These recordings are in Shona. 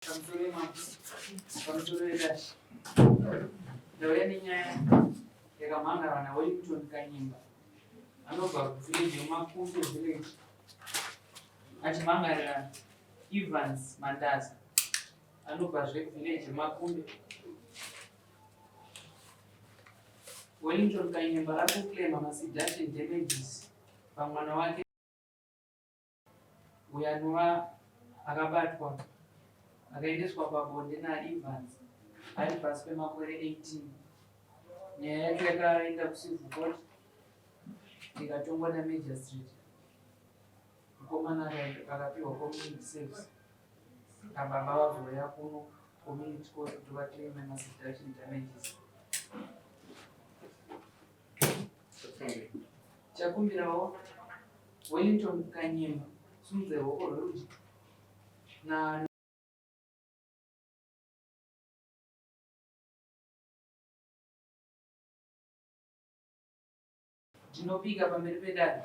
Kamsuru ndauya nenyaya yakamhangana naWellington Kanyimba anobva kuvhileji yemakunde village achimhangarira Evans Mandaza anobvazve kuvhileji yemakunde. Wellington Kanyimba ari kuklema masedation damages pamwana wake uyo anova akabatwa akaendeswa pabonde naEvans ari pasi pemakore 18. Nyaya yacho yakaenda kucivil court ikatongwa naMagistrate. Mukomana akapiwa community service ababa vazouya kuno community court kuti vakleme masedation damages. Chakumbirawo Wellington Kanyimba sunze ruoko rwerudyi na ndinopika pamberi pedare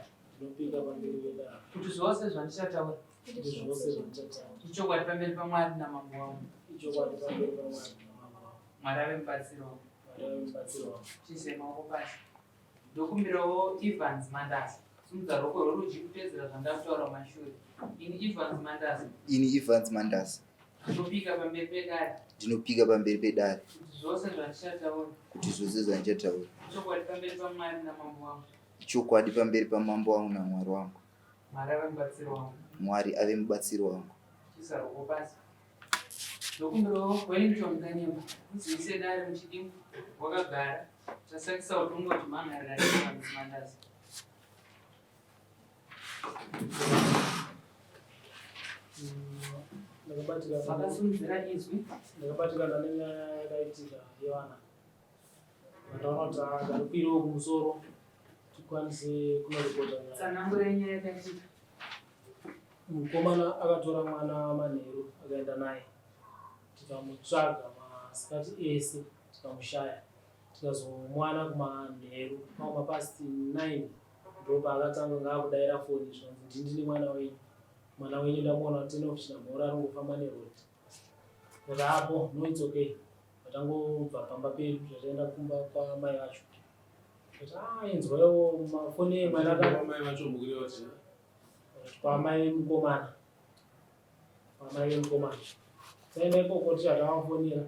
kuti zvose zvandichataura ichokwadi pamberi paMwari namambo wangu. Mwari ave mubatsiri wangu. Chiise maoko pasi. Ndokumbirawo Evans Mandaza simudza ruoko rworudyi kutedzera zvandakutaura mashure. Ini Evans Mandaza ndinopika pamberi pedare kuti zvose zvandichataura ichokwadi pamberi paMwari namambo wangu. Ichokwadi pamberi pamambo wangu naMwari wangu. Mwari ave mubatsiri wangu. Chiisa ruoko pasi. Ndokumbirawo Wellington Kanyimba uziise dare muchidimbu wakagara chasakisa utongo kuti mhangarira Evans Mandaza. Ndakabatikana nenyaya yakaitika yevana vandaona kuti ngarikwiriwo kumusoro tikwanise kunoripota nyaya. Tsanangura nyaya yakaitika. Mukomana akatora mwana Manheru akaenda naye tikamutsvaga masikati ese tikamushaya tikazomwana kuManheru pamapasti 9 ndopa akatanga ngaakudaira foni zvinonzi ndini mwana wenyu. Mwana wenyu ndamuona kuti tinochina mhora arongofamba nerodi. Kuti apo no it's okay. Vatangobva pamba pedu zvataenda kumba kwamai vacho. Kuti inzwawo mafoni emwana mai vacho mukureva kuti kwamai mukomana. Kwamai mukomana. Taenda ikoko tatawafonera.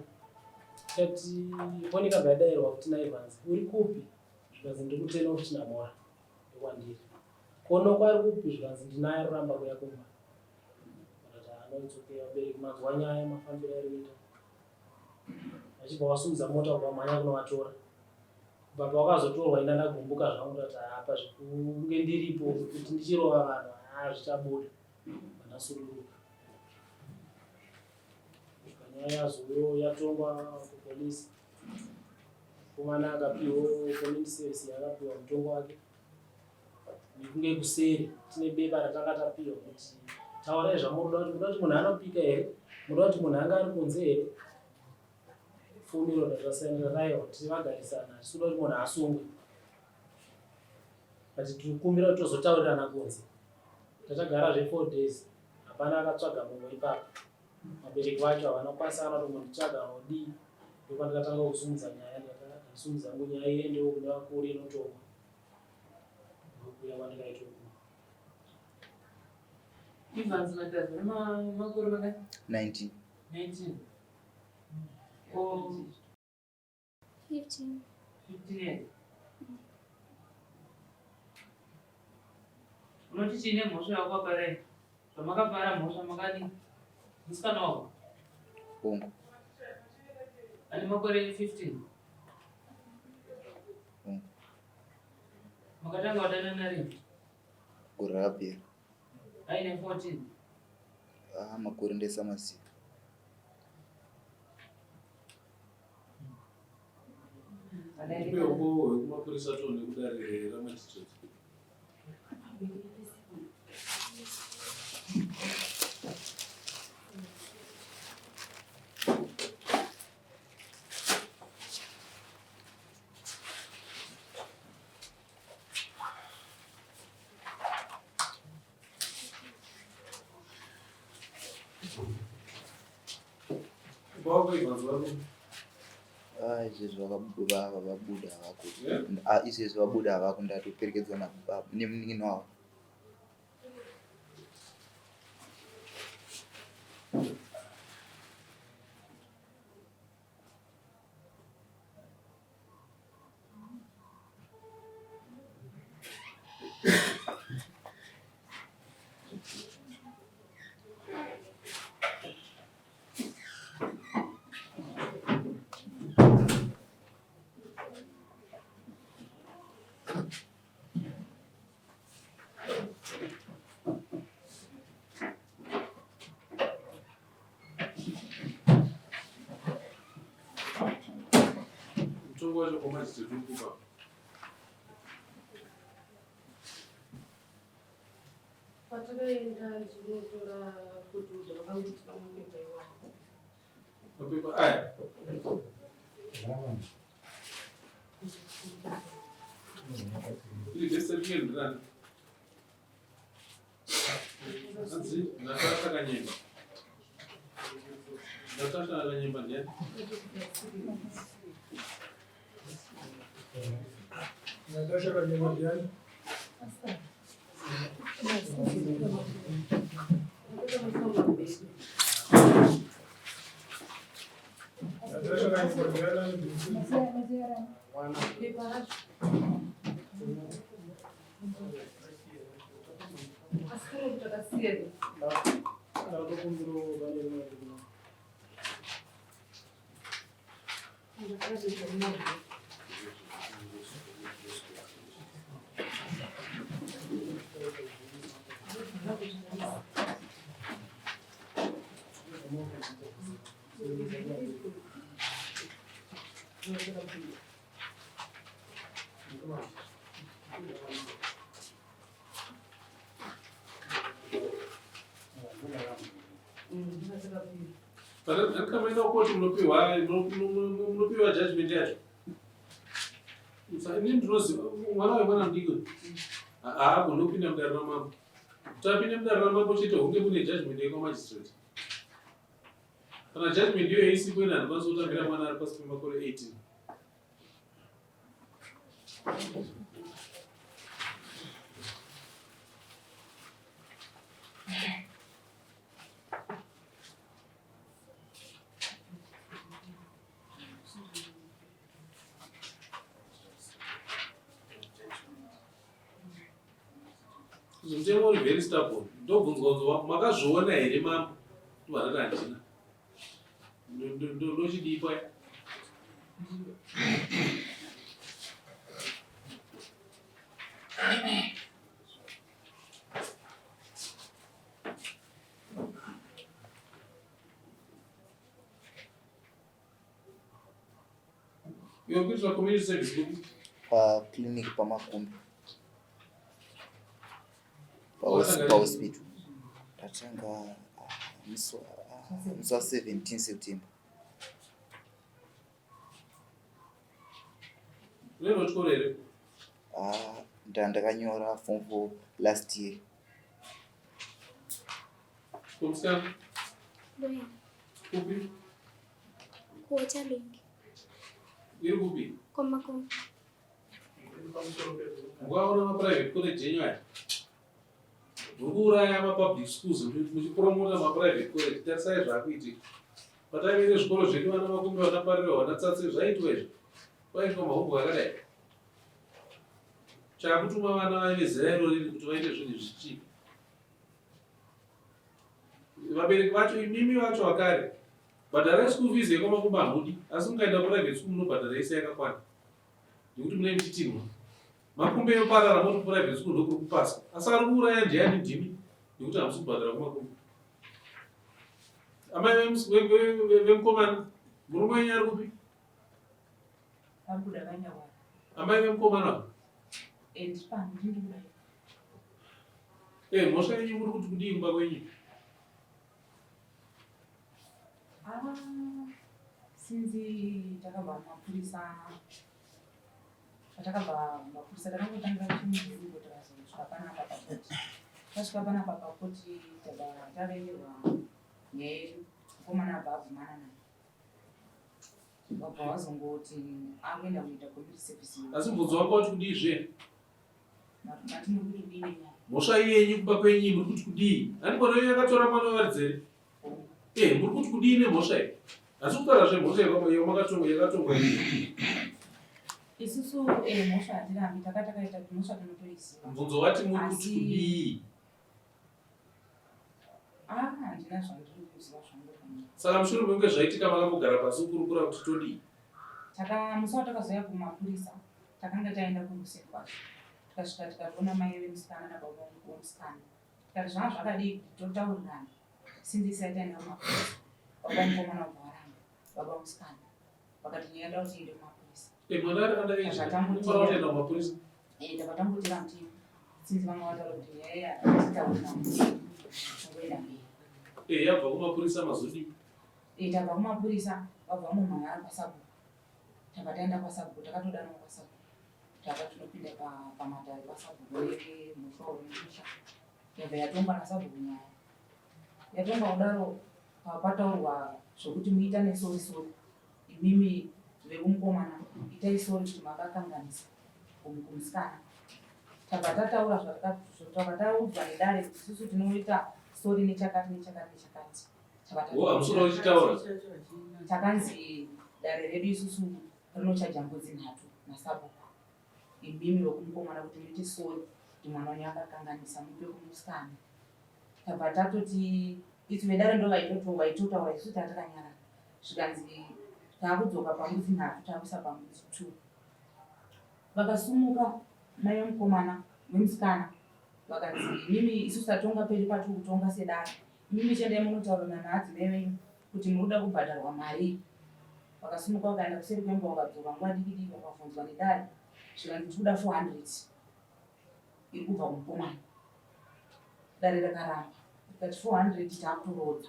Tati foni kabva yadairwa kuti naIvans uri kupi? Zvikazi ndiri kutenda kuchina mhora. Ndokwandiri. Kono kwari kupi? Zvikazi ndinaye ruramba kuya kumba. Anoitsoke vabereki mazwa nyaya mafambiro ari kuita achibva wasudza mota kwamhanya kunovatora kubva pawakazotorwa ina ndagumbuka zvangu ndati apa zvikunge ndiripo kuti ndichirova vanhu zvichabuda vanasururuka nyaya yazoyo yatongwa kupolisi. Mukomana akapiwa community service yakapiwa mutongo wake nekunge kuseri tine beba ratanga tapiwa kuti taurai zvamunoda kuti munhu anopika here, munoda kuti munhu anga ari kunze here. Fumiro ndatasayinira nayo tiri vagarisana tichida kuti munhu asungwe. Kati tikumbira kuti tozotaurirana kunze. Tatagarazve 4 days hapana akatsvaga mumwe ipapo. Vabereki vacho havana kukwanisa kana kuti munditsvaga nodii. Ndokandikatanga kusumudza nyaya ndikasumudza ngo nyaya iendewo kune vakuru inotongwa. Ndokuya kwandikaita Evans Mandaza makore makati 19. 15. Unoti chine mhosva yakwaparai zvamakapara mhosva makadini musikana wako Bongo ane makore 15. Makatanga wadanana rini? gore rakapera aine 14. makore ndesamasiku. upewo hwekumapurisa tone kudare ramajistrate. Izvezvi vabuda havako. Izvezvi vabuda havako ndatoperekedzwa nemunin'ina wavo. Mutongo wacho kwamadzitetu kupa. Patakaenda ndinotora kuti vakangotika mapepa iwapo. Mapepa aya. Iri desert yendirani. Anzi Natasha Kanyemba. Natasha Kanyemba ndiani? Natasha Kanyemba ndiani? Kamaenda kuti munopiwa judgment yacho. Ini ndinoziva mwana wemwana mudiki haagone kupinda mudare ramambo. Kuti apinde mudare ramambo chete hunge mune judgment yekwamajistrate. Kana judgment iyo isipo ina handikwanisa kutambira mwana ari pasi pemakore 18. Mutengo uri very stubborn. Ndobvunzwa makazviona here mambo? Varati handina. Ndochidii paya? Iwe kuitira community service kupi? Clinic paMakumbi. Pahospital. Tatanga musi wa 17 September. Lero chikoro here? Ndakanyora form 4 last year. Kumsikana? Loya. Kupi? Kuochalingi. Iri kupi? Komakombi. Mukaona maprivate college yenyu aya? Mukuuraya mapublic schools muchipromota maprivate college. Tarisai zvaakuitika. Pataivaite zvikoro zvedu vana Makumbi vanaparira vanatsatse zvaitwa izvo. Kwaitwa mahombo akadai. Chakutuma vana vaive zera irori kuti vaite zvinhu zvichipi. Vabereki vacho imimi vacho vakare. Bhadharai school fees yekwamakumba hamudi, asi mukaenda private school munobhadhara yese yakakwana. Nekuti mune muchitimwa. Makumbi yoparara moti private school ndokuri kupasa. Asi ari kuuraya ndiani ndimi nekuti hamusi kubhadhara kwamakumbi. Amai vemukomana, murume wenyu ari kupi? Vabuda vanyawara. Amai vemukomana? Ndipano ndindibuda. Mhosva yenyu muri kuti kudii mumba kwenyu? Sinzi takabva mapurisa. Patakabva mapurisa takangotangira chimuzivo takazosvika panapa pakoti. Tasvika panapa pakoti tavengerwa nyaya yedu. Mukomana abva abvumana naye. wabva wazongoti akuenda kuita community service. Asi mubvunzo wako wati kudii zve? Matino kuti kudini nyaya. Mhosva yenyu kuba kwenyu muri kuti kudii? Andikona iyo yakatora mwana wevaridzere. Muri kuti kudii nemhosva iyi? Asi kutaura zvemhosva yakatonga iyi. Isusu mhosva hatirambi takaita mhosva tinotoiziva. Mubvunzo wati muri kuti kudii? Handina zvandiri kuziva zvangu. Saka mushure mekunge zvaitika makambogara pasi ukurukura kuti todii? Musi watakazouya kumapurisa takanga taenda kuruseni kwacho. Tikasvika tikaona mai vemusikana nababa vomusikana. Tikati zvanga zvakadii kuti totaurirana. Since isati taenda kumapurisa. Baba mukomana wabva waramba. Baba vomusikana. Vakati nyaya kuti tiende kumapurisa. Mwana ari underage. Mwana wataenda kumapurisa. Takatambutira mutivi. Since vanga vataura kuti nyaya yatitaurira ngoenda mberi. Yabva kumapurisa mazodii? Tabva kumapurisa vabva munhu ari pasabhuku. Takataenda pasabhuku takatodanwa pasabhuku. Tinopinda pamatare pasabhuku remusoro wemusha. Yabva yatongwa nasabhuku nyaya. Yatongwa kudaro pataurwa zvokuti muitane sori. Imimi vekumukomana itai sori kuti makakanganisa kumusikana. Tabva tataura zvakataudzwa nedare kuti isusu tinoita sori nechakati. Hamusoro uchitaura? Takanzi dare redu isusu rinochaja mbudzi 3 nasabhuku. Imimi vekumukomana kuti muite sori kuti mwana wanyu akakanganisa mupe kumusikana. Tabva tatoti itu vedare ndo vaitotaura isusu tatakanyarara. Zvikanzi taakudzoka pambudzi 3 taakuisa pambudzi 2. Vakasumuka mai vemukomana vemusikana vakanzi imimi isusu tatonga peri patiri kutonga sedare. Imimi chendai munotaurirana naadzimai venyu kuti munoda kubhadharwa mari. Vakasumuka vakaenda kuseri kwemba vakadzoka nguva diki vakabvunzwa nedare. Zvikanzi tikuda 400 iri kubva kumukomana. Dare rakaramba. Ikati 400 taakutorodza.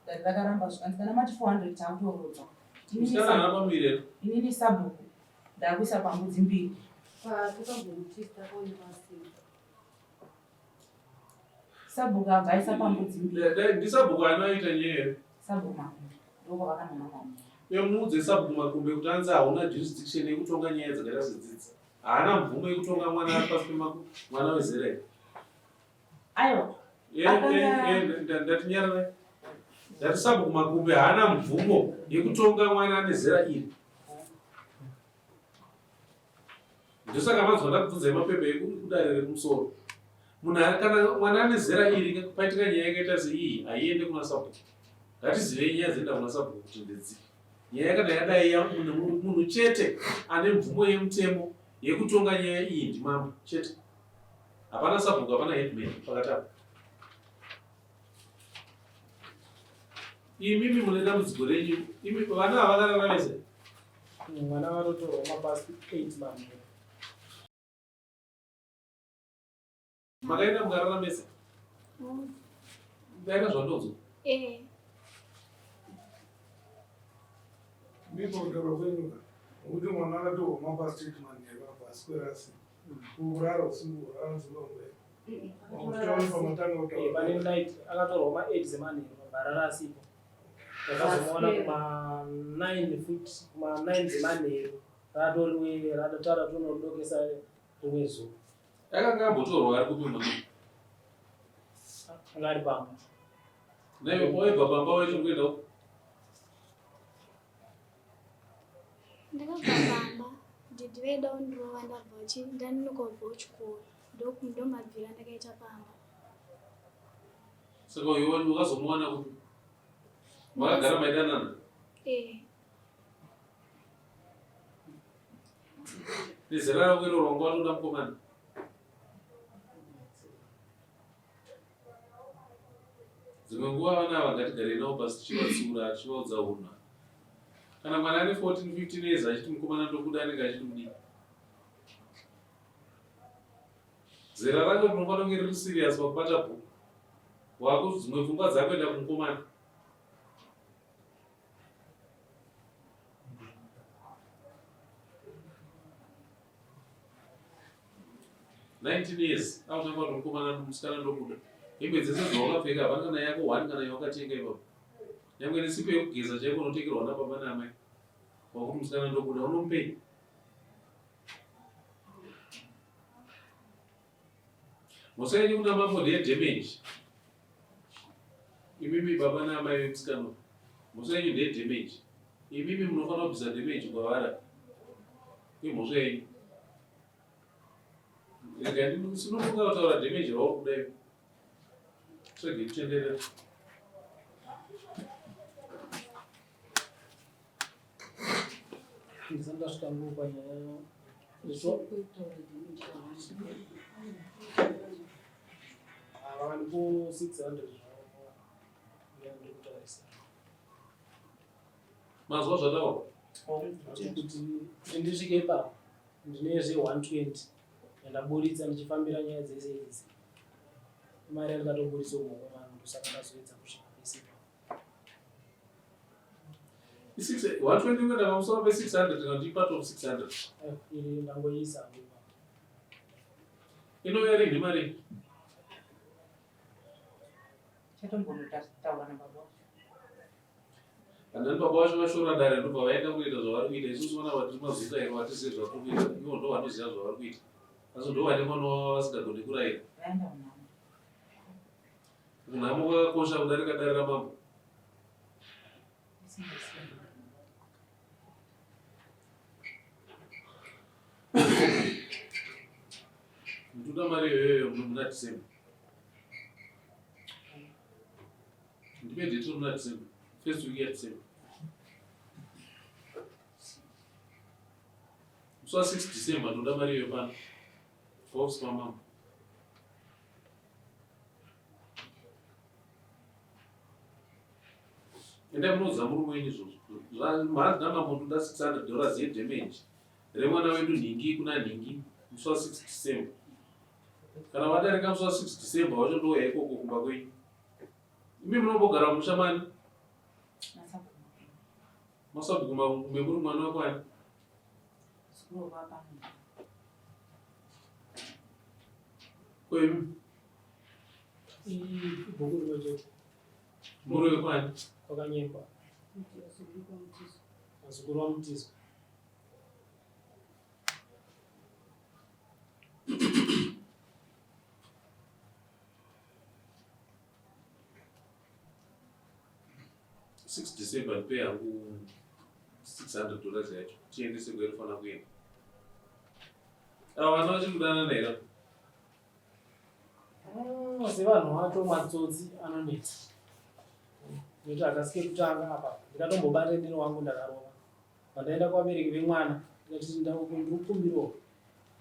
Dare rakaramba zvikanzi kana mati 400 taakutorodza. Inini sabhuku ndakuisa pambudzi 2. Sabhuku abvaisa pambudzi 2. Ndisabhuku anoita nyaya. Sabhuku makumbe ndoko vakanonamanya. Muudze sabhuku makumbe kuti anzi hauna jurisdiction yekutonga nyaya dzakaita sedzidzi. Haana mvumo yekutonga mwana ari pasi pemwana wezera iri. Aiwa. Ndatinyarara. Ndati sabhuku makumbe haana mvumo yekutonga mwana ane zera iri. Ndosaka manzwa ndakubvunzai mapepa ekudare remusoro. Munhu kana mwana ane zera iri paitika nyaya yakaita seiyi haiende kuna sabhuku. Ngatizivei nyaya dzinoenda kuna sabhuku kuti ndedzipi. Nyaya kana yadai munhu chete ane mvumo yemutemo yekutonga nyaya iyi ndimambo chete. Hapana sabhuku, hapana headman pakatapa. Imimi mune dambudziko renyu. Vana havakarara vese. Mwana watotorwa mapasi 8 months. Makaenda mukarara mese? Ndaita zvandodzo? Ndipo kutaura kwenyu kuti mwana akatorwa mapasi 8 months yakabva kwerasi. Kurara usiku anzwa mberi. Kutaura pamatanga kutaura. Pane night akatorwa ma8 zemanheru mabarara asipo. Takazomuona kuma 9 futi kuma 9 zemanheru. Ratoriwe radatara tonodokesa rimwe zuva. Akanga ambotorwa ari kupi mwana? Anga ari pamba. Naiwe waibva pamba wacho kuenda uko? Ndakabva pamba nditi veida kundirova ndabva ndanokobva kuchikoro ndomabvira ndakaita pamba. Saka iwe ukazomuwana kupi? Makagara maidanana? Nezera rako iro rwanga watoda mukomana? Dzimwe nguva vana ava ngatigarei navo pasi tichivatsiura tichivaudza unhu. Kana mwana ane 14-15 years achiti mukomana ndokuda anenge achiti mudii. Zera rako rinofanira kunge riri serious pakubata bhuku. Wako dzimwe pfungwa dzakuenda kumukomana. $19 years aunanga mukomana nomusikana ndokuda. Hembe dzese dzawakapfeka hapana kana yako 1 kana yawakatenga ipapo. nyangwe nesipo yekugeza chaiko unotekerwa nababa namai wakuti musikana ndokuda unomupei. Musaenyi kuna mafodi edamage. Imimi baba namai vemusikana musaenyi ndedamage. Imimi munofanira kubvisa damage kwavari imhosva yenyu. Sinofunga kutaura damage rauri kudai tsvege kutenderera. ndisandasvika nguva panyaya vandipo 600 ndikutaurisa Mazwa zvataura kuti ndisvike ipapo ndine zve120 yandaburitsa ndichifambira nyaya dzese idzi. Mari yandikatoburitsa umhoko manhu saka ndazoedza kusvika pese. 120 kwenda pamusoro pe600 kana kuti part of 600 iri ndangoisa inouya rini mari chatombonotaura nababa andani baba vacho vashora ndare ndobva vaenda kuita zvavari kuita. Isusu vana vatiri mazita ero vatisiye zvatiri kuita ivo ndo vanoziva zvavari kuita asi ndo vane mwana wavo vasingagoni kurayira. vaenda kunhamo Kunhamo kwakakosha kudarika dare ramambo. Ndoda mari iyoyo muna December. Ndipe date muna December. First week ya December. So 6 December ndoda mari iyoyo pana. Folks mama. Enda munoza muri mwenyu izvozvo. Mari namambo ndoda $600 yedamage. Remwana wedu nhingi kuna nhingi. Musi wa 6 December. Kana wadarika musi wa 6 December wacho ndouya ikoko kumba kwenyu. Imi munombogara mumusha mani? Masabhuguma kumbe muri mwana wakwani? Kwemi? ibhuku rimwecho Muri wekwani? kwakanyepa mazukuru wamutizwa. December ndipe yangu $600 yacho tiendese kwerifana kuenda. Ava vana vachiri kudanana here sevanhu vacho matsotsi anonetsa nekuti akasike kutanga apa ndikatombobate ndino wangu ndakarova pandaenda kuvabereki vemwana ndikati ndikukumbirawo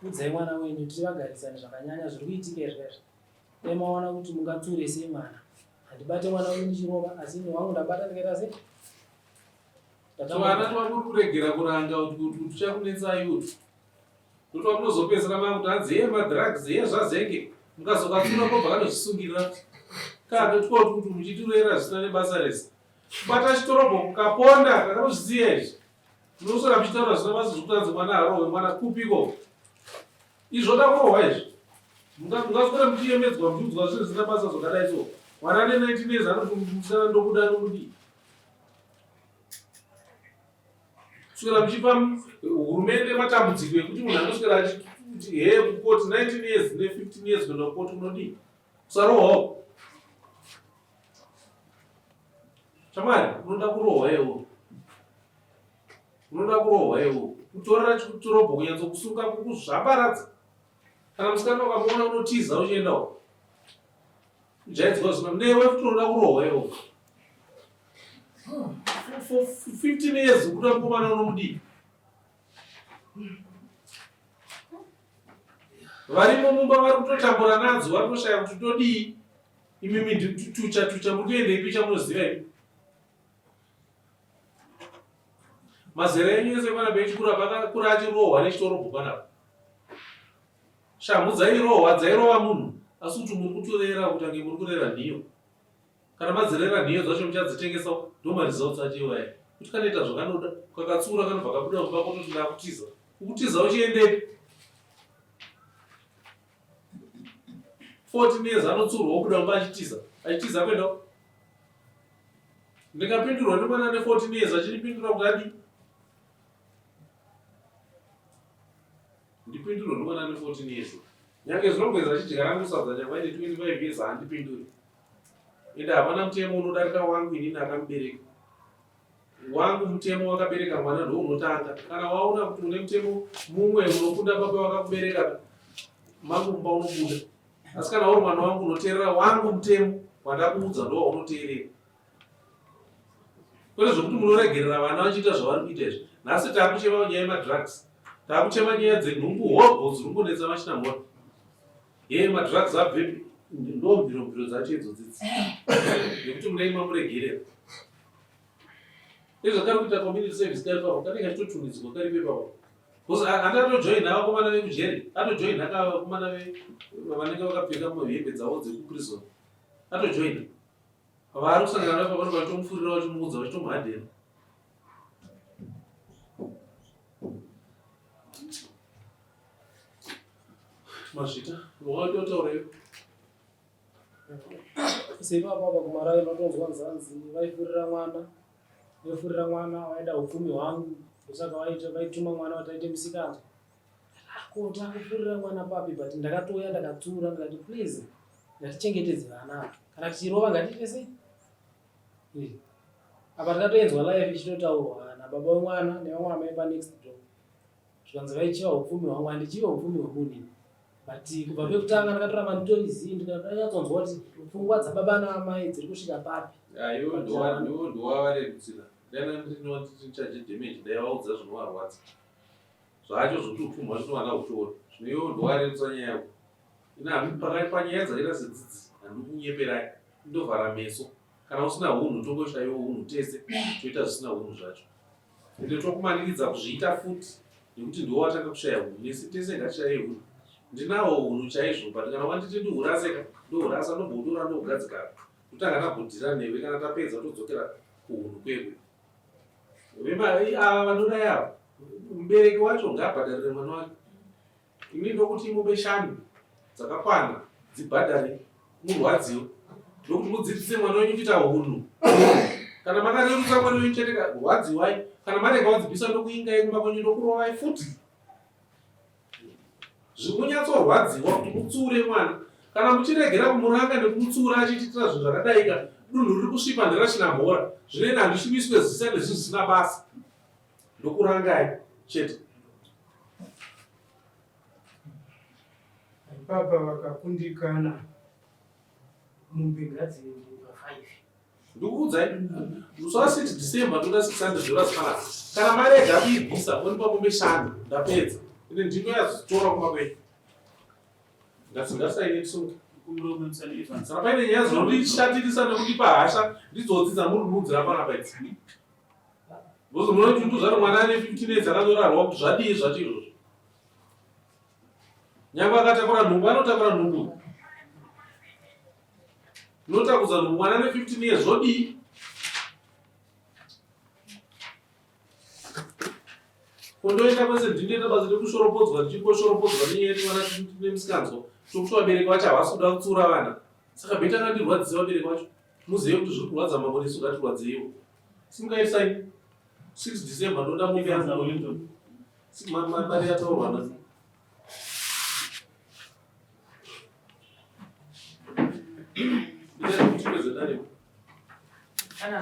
udzai mwana wenyu tivagarisane zvakanyanya zviri kuitika izvezvi emaona kuti mungatsure sei mwana handibate mwana wenyu ndichirova asi ni wangu ndabata ndikaita sei vana tivakuri kuregera kuranga kuti tichakunetsai kuti kuti vamunozopedzera mama kuti hanzi ye madrugs ye zvazenge mukazokatsura kobva kanozvisungirira kana tikoti kuti muchitirera zvisina nebasa rese kubata chitorobho kukaponda kakanozvisiya izvi munosora muchitaura zvina basa zvekutanzi mwana harohwe mwana kupiko izvoda kurohwa izvi mungaswera muchiemedzwa muchiudzwa zvinhu zvisina basa zvakadai so mwana ane 19 years anoti musana ndokuda nomudii kuswera muchipa hurumende matambudziko ekuti munhu anoswera achiti he kukoti 19 years ne15 years kuenda kukoti unodii kusarohwawo chamwari unoda kurohwa iwo kutorera chitorobho kunyanzo kusunga kuzvaparadza kana musikana ukamuona unotiza uchiendawo ujaidzwa zvino newe kuti unoda kurohwa iwo 15 years kuda mukomana unomudii varimo mumba vari kutotambura nadzo vari kutoshaya kuti todii imimi tucha muri kuendei chamunoziva imi mazera enyu ese panapa echikura pakakura achirohwa nechitorobho panapa shamhu dzairohwa dzairova munhu asi kuti muri kutorera kutange muri kurera nhiyo kana madzerera nhiyo dzacho muchadzitengesawo ndomarizautsi achiwaya kuti kanoita zvakanoda kakatsura kanobva kabuda mumba kototi ndakutiza kukutiza uchiendepi 14 years anotsurwa obuda mumba achitiza kuendawo Ndikapindurwa nemwana ane 14 years achindipindura kuti adi. Ndipindurwa nemwana ane 14 years. Nyange zvinogweza achidyara musadza nyangwa ine 25 years handipinduri. Ende hapana mutemo unodarika wangu inini akamubereka. Wangu mutemo wakabereka mwana ndo unotanga. Kana waona kuti une mutemo mumwe unokunda baba wakakubereka makumba unobuda. Asi kana uri mwana wangu unoteerera wangu mutemo wandakuudza ndo unoteerera. Kwete zvokuti munoregerera vana vachiita zvavari kuita izvi. Nhasi takuchema nyaya yemadrugs. Takuchema nyaya dzenhumbu hobho dziri kungonetsa machina mota. Madrugs abvepi ndo mbirombiro dzacho idzodzi. Nekuti munoima muregerera. Zvakari kuita community service kari pavo kanenge achitotunidzwa kari pepapo. Because handatojoina vakomana vekujeri, atojoina vakomana vanenge vakapfeka hembe dzavo dzekuprison. Atojoina. Vari kusangana navo pavanenge vachitomufurira vachimuudza vachitomuhadhena. Mazvita, wakatotaurayo. Seipapa kumarawi unotonzwa nzanzi vaifurira mwana waida upfumi hwangu saka vaituma mwana wataite musikana akota kufurira mwana papi but ndakatoya ndakatsura ndikati please ngatichengetedze vana kana tichirova ngatiite sei apa takatoenzwa live ichitotaurwa nababa vemwana nevamwe amai panext door zvikanzi vaichiva upfumi hwangu handichiva upfumi hwemunhu but kubva pekutanga ndakatoramba nditorizivi ndikanyatsoonzwa kuti pfungwa dzababa naamai dziri kusvika papi. Iwo ndowavarerusira dana ndinochaje damage daivaudza zvinovarwadza zvacho zvokuti upfumi hwacho novana hutora zvino iwo ndowarerutsa nyaya yako ina pakati panyaya dzaita sedzidzi handikunyeperai ndovhara meso kana usina hunhu tongoshayiwa hunhu tese toita zvisina hunhu zvacho ende tokumaniridza kuzviita futi nekuti ndiwo watanga kushaya hunhu nesi tese ngatishaye hunhu ndinawo hunhu chaizvo but kana wanditi ndihuraseka ndohurasa ndoboudora ndohugadzikana kutanga nabhodhira newe kana tapedza todzokera kuhunhu kwekwe ava vanodai ava mubereki wacho ngaabhadharire mwana wake ini ndokuti mupe shanu dzakakwana dzibhadhare murwadziwo ndokuti mudzidzise mwana wenyu kuita hunhu kana makarerutsa mwana wenyu cheteka rwadziwai kana marega wadzibvisa ndokuingai kumba kwenyu ndokurovai futi zvimunyatsorwadziwa kuti mutsure mwana kana muchiregera kumuranga nekumutsura achiitira zvinhu zvakadaika dunhu riri kusvipa nderachina mhora zvinoenda handishumiswe zisa nezvinhu zvisina basa ndokurangai chete. Baba vakakundikana mumbinga dzenyu pa5 ndikuudzai musasiti December toda 600 dollars kana marega kuibvisa onipa mombe 5 ndapedza ine ndino yazotora kumakwenyu ngasingasainetsunga saka paine nyaya zinondishatirisa nekundipa hasha ndidzodzi dzamurumudzira panapa idzi bcause munoti nduzvaro mwana ane 15 years akandorarwa kuti zvadii zvacho izvozvo nyangwe akatakura nhumbu anotakura nhumbu notakudza nhumbu mwana ane 15 years zvodii kondoenda kwese ndindoenda basa rekushoropodzwa ndichimboshoropodzwa nenyaya mwana nemusikanzwa tokuti vabereki vacho havasi kuda kutsura vana saka bheta ngandirwadzise vabereki vacho muzive kuti zviri kurwadza mambo nesu ngatirwadzeiwo simungaisaini 6 December ndoda muvi yangu mari yataurwa nazo Ana